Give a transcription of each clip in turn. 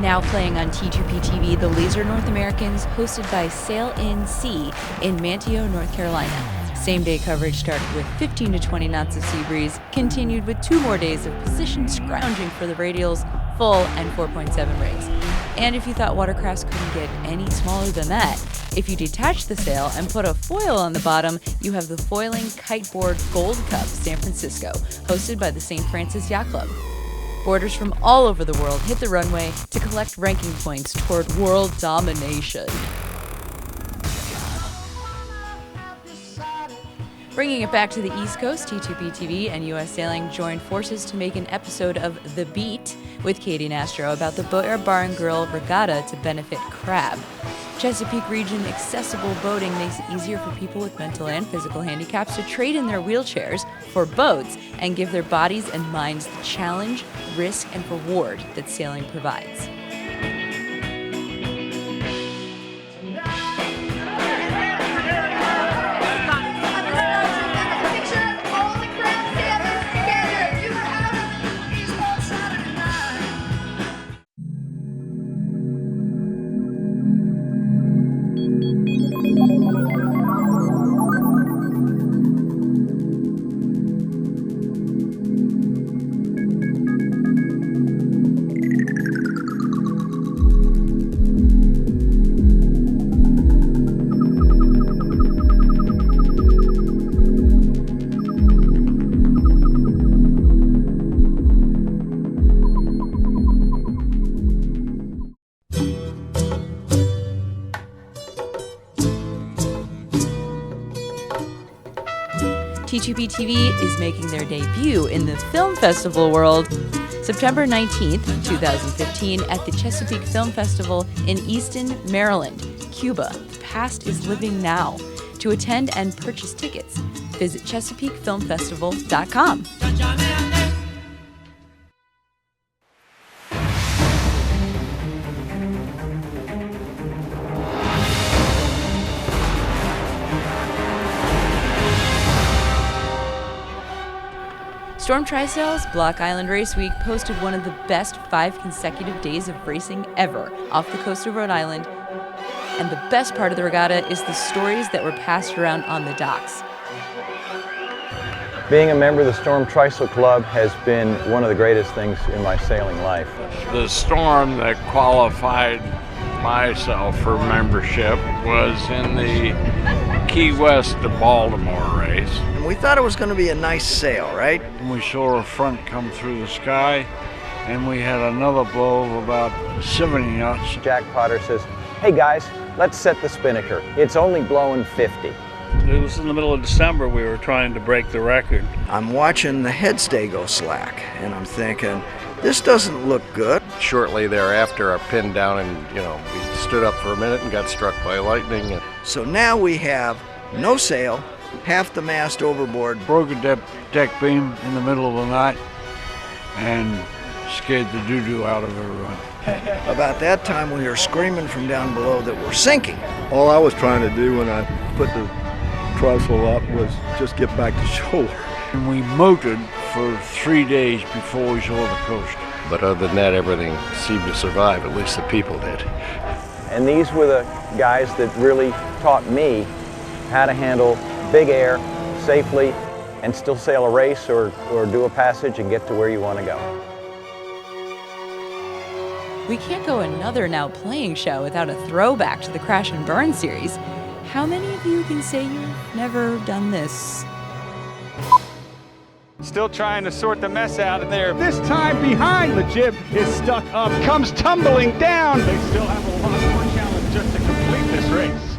Now playing on T2P TV, the Laser North Americans, hosted by Sail in Sea in Manteo, North Carolina. Same-day coverage started with 15 to 20 knots of sea breeze, continued with 2 more days of position scrounging for the radials, full, and 4.7 rigs. And if you thought watercrafts couldn't get any smaller than that, if you detach the sail and put a foil on the bottom, you have the Foiling Kiteboard Gold Cup San Francisco, hosted by the St. Francis Yacht Club. Boarders from all over the world hit the runway to collect ranking points toward world domination. Bringing it back to the East Coast, T2P TV and U.S. Sailing joined forces to make an episode of The Beat with Katie Nastro about the Bear Bar and Grill Regatta to benefit crab. Chesapeake region accessible boating makes it easier for people with mental and physical handicaps to trade in their wheelchairs for boats and give their bodies and minds the challenge, risk, and reward that sailing provides. T2P TV is making their debut in the film festival world September 19th, 2015 at the Chesapeake Film Festival in Easton, Maryland, Cuba. The past is living now. To attend and purchase tickets, visit ChesapeakeFilmFestival.com. Storm Trysail's Block Island Race Week posted one of the best 5 consecutive days of racing ever off the coast of Rhode Island. And the best part of the regatta is the stories that were passed around on the docks. Being a member of the Storm Trysail Club has been one of the greatest things in my sailing life. The storm that qualified myself for membership was in the Key West to Baltimore race. And we thought it was going to be a nice sail, right? And we saw a front come through the sky, and we had another blow of about 70 knots. Jack Potter says, "Hey guys, let's set the spinnaker. It's only blowing 50. It was in the middle of December. We were trying to break the record. I'm watching the headstay go slack, and I'm thinking, this doesn't look good. Shortly thereafter, I pinned down and, we stood up for a minute and got struck by lightning. So now we have no sail, half the mast overboard. Broke a deck beam in the middle of the night and scared the doo-doo out of everyone. About that time, we were screaming from down below that we're sinking. All I was trying to do when I put the trysail up was just get back to shore. And we motored for 3 days before we saw the coast. But other than that, everything seemed to survive, at least the people did. And these were the guys that really taught me how to handle big air safely and still sail a race or do a passage and get to where you want to go. We can't go another Now Playing show without a throwback to the Crash and Burn series. How many of you can say you've never done this? Still trying to sort the mess out of there. This time behind the jib is stuck up, comes tumbling down. They still have a lot more challenge just to complete this race.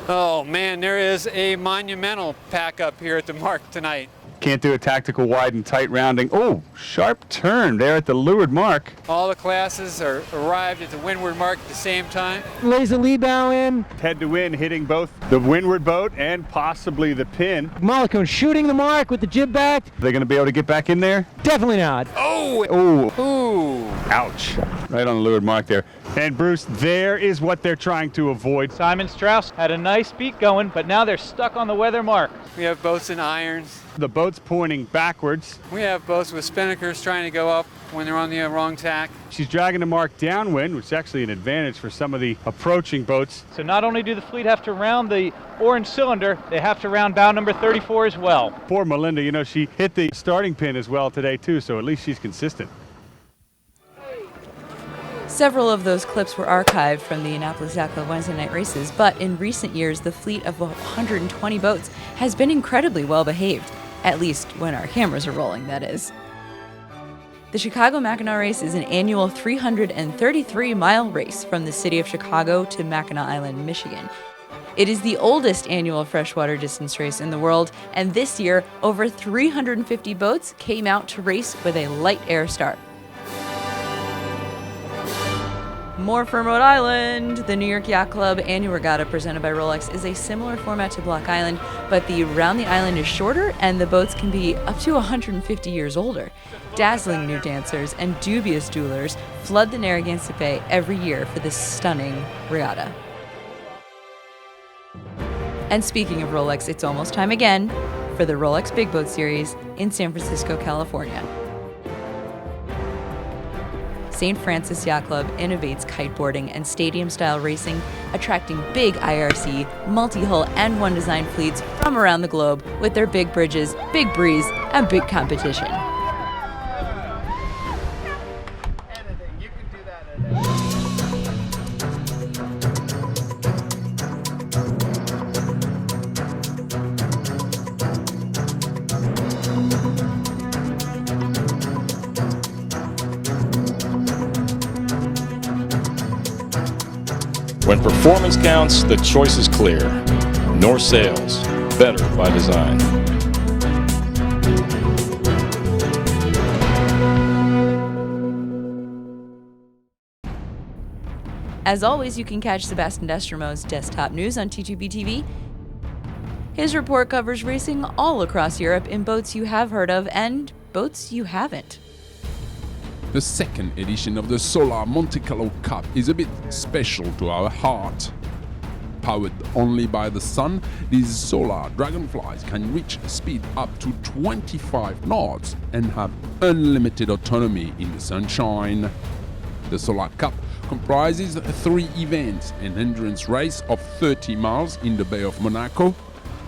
Oh man, there is a monumental pack up here at the mark tonight. Can't do a tactical wide and tight rounding. Oh, sharp turn there at the leeward mark. All the classes are arrived at the windward mark at the same time. Lays a lee bow in. Head to wind, hitting both the windward boat and possibly the pin. Mollicone shooting the mark with the jib back. Are they going to be able to get back in there? Definitely not. Oh! Oh! Ooh! Ouch. Right on the leeward mark there. And Bruce, there is what they're trying to avoid. Simon Strauss had a nice beat going, but now they're stuck on the weather mark. We have boats and irons. The boat's pointing backwards. We have boats with spinnakers trying to go up when they're on the wrong tack. She's dragging the mark downwind, which is actually an advantage for some of the approaching boats. So not only do the fleet have to round the orange cylinder, they have to round bow number 34 as well. Poor Melinda, you know, she hit the starting pin as well today too, so at least she's consistent. Several of those clips were archived from the Annapolis Yacht Club Wednesday night races, but in recent years, the fleet of 120 boats has been incredibly well behaved, at least when our cameras are rolling, that is. The Chicago Mackinac Race is an annual 333-mile race from the city of Chicago to Mackinac Island, Michigan. It is the oldest annual freshwater distance race in the world, and this year, over 350 boats came out to race with a light air start. More from Rhode Island. The New York Yacht Club Annual Regatta presented by Rolex is a similar format to Block Island, but the round the island is shorter and the boats can be up to 150 years older. Dazzling new dancers and dubious duelers flood the Narragansett Bay every year for this stunning regatta. And speaking of Rolex, it's almost time again for the Rolex Big Boat Series in San Francisco, California. St. Francis Yacht Club innovates kiteboarding and stadium-style racing, attracting big IRC, multi-hull, and one design fleets from around the globe with their big bridges, big breeze, and big competition. When performance counts, the choice is clear. North Sails, better by design. As always, you can catch Sebastian Destromo's Desktop News on T2P TV. His report covers racing all across Europe in boats you have heard of and boats you haven't. The second edition of the Solar Monte Carlo Cup is a bit special to our heart. Powered only by the sun, these solar dragonflies can reach a speed up to 25 knots and have unlimited autonomy in the sunshine. The Solar Cup comprises 3 events: an endurance race of 30 miles in the Bay of Monaco,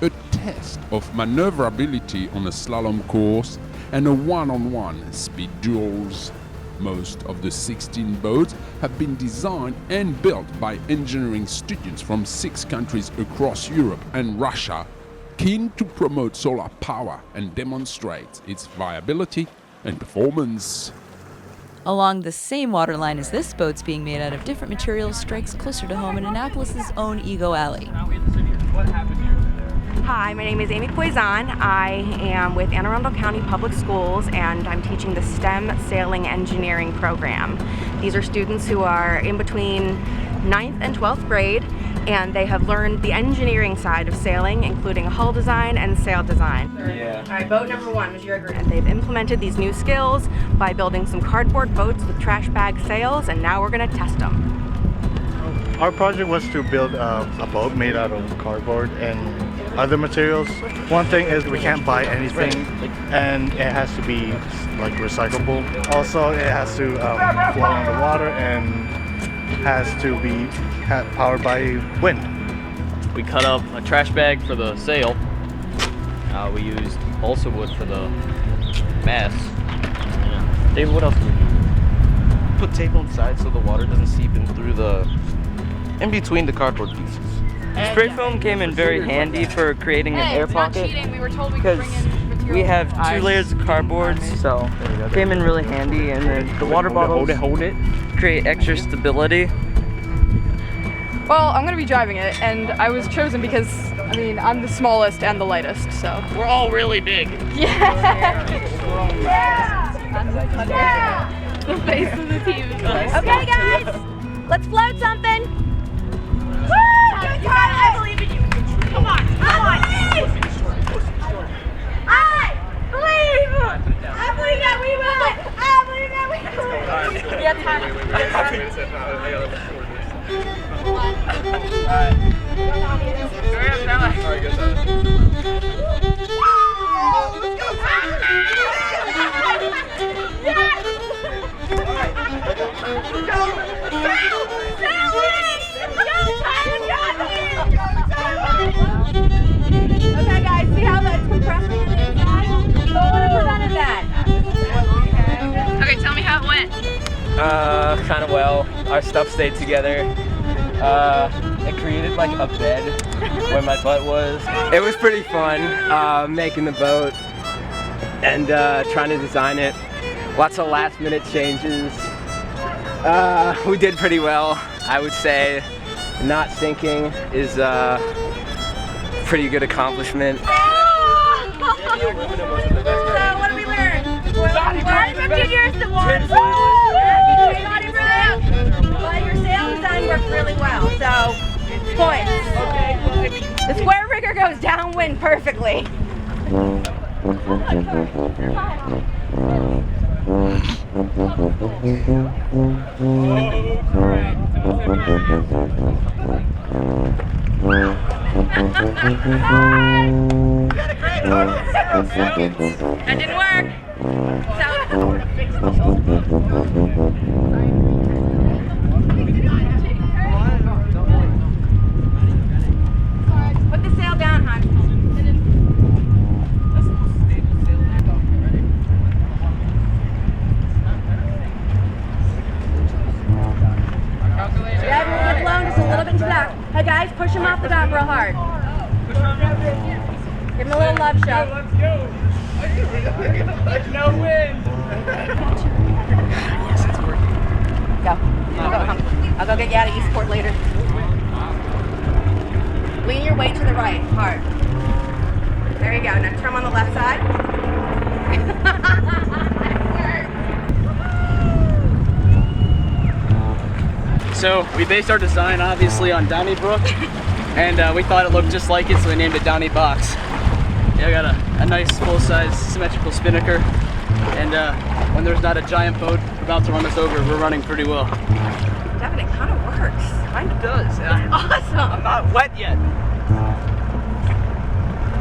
a test of maneuverability on a slalom course, and a one-on-one speed duels. Most of the 16 boats have been designed and built by engineering students from 6 countries across Europe and Russia, keen to promote solar power and demonstrate its viability and performance. Along the same waterline as this boat's being made out of different materials strikes closer to home in Annapolis' own Ego Alley. Hi, my name is Amy Poison. I am with Anne Arundel County Public Schools and I'm teaching the STEM Sailing Engineering program. These are students who are in between 9th and 12th grade and they have learned the engineering side of sailing, including hull design and sail design. Yeah. All right, boat number 1 was your group. And they've implemented these new skills by building some cardboard boats with trash bag sails, and now we're going to test them. Our project was to build a boat made out of cardboard and other materials. One thing is we can't buy anything and it has to be like recyclable. Also it has to float on the water and has to be powered by wind. We cut up a trash bag for the sail. We used balsa wood for the mast. David, what else did we do? Put tape on the side so the water doesn't seep in through in between the cardboard pieces. Spray foam came in very handy for creating an air pocket because we have 2 layers of cardboard, so it came in really handy. And then the water bottles create extra stability. Well, I'm going to be driving it, and I was chosen because, I mean, I'm the smallest and the lightest, so. We're all really big. Yeah! Yeah! The face of the team. Okay, guys, let's float something. Woo! You got it. I believe in you. Come on, come on. I believe that we will. I believe that we will. Yeah, time. Kind of well. Our stuff stayed together. It created like a bed where my butt was. It was pretty fun making the boat and trying to design it. Lots of last minute changes. We did pretty well, I would say. Not sinking is a pretty good accomplishment. So what did we learn? Learn from juniors to one. Well, your sail design worked really well, so points. The square rigger goes downwind perfectly. That didn't work. Put the sail down, hon. Yeah, we'll get blown just a little bit to the back. Hey guys, push him off the back real hard. Give him a little love shove. Let's go. There's no wind. Yes, it's working. Go. I'll go get you out of Eastport later. Lean your weight to the right, hard. There you go. Now turn on the left side. So we based our design obviously on Donnybrook, and we thought it looked just like it, so we named it Donny Box. Yeah, I got a nice full-size symmetrical spinnaker, and when there's not a giant boat about to run us over, we're running pretty well. Devin, it kind of works. Kind of does. Awesome. I'm not wet yet.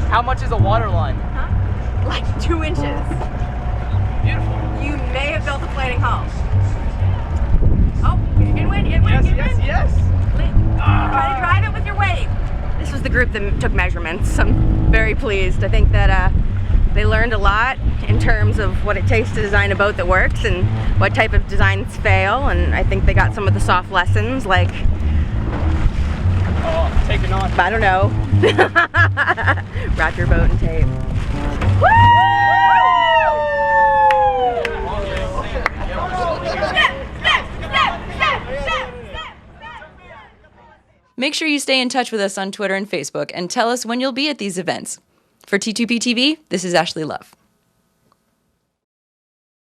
How much is a water line? Huh? Like 2 inches. Beautiful. You may have built a planing hull. Oh, inwind. Yes. Try to drive it with your weight. This was the group that took measurements. I'm very pleased. I think that they learned a lot in terms of what it takes to design a boat that works and what type of designs fail, and I think they got some of the soft lessons like taking on. I don't know. Wrap your boat in tape. Woo! Make sure you stay in touch with us on Twitter and Facebook and tell us when you'll be at these events. For T2P TV, this is Ashley Love.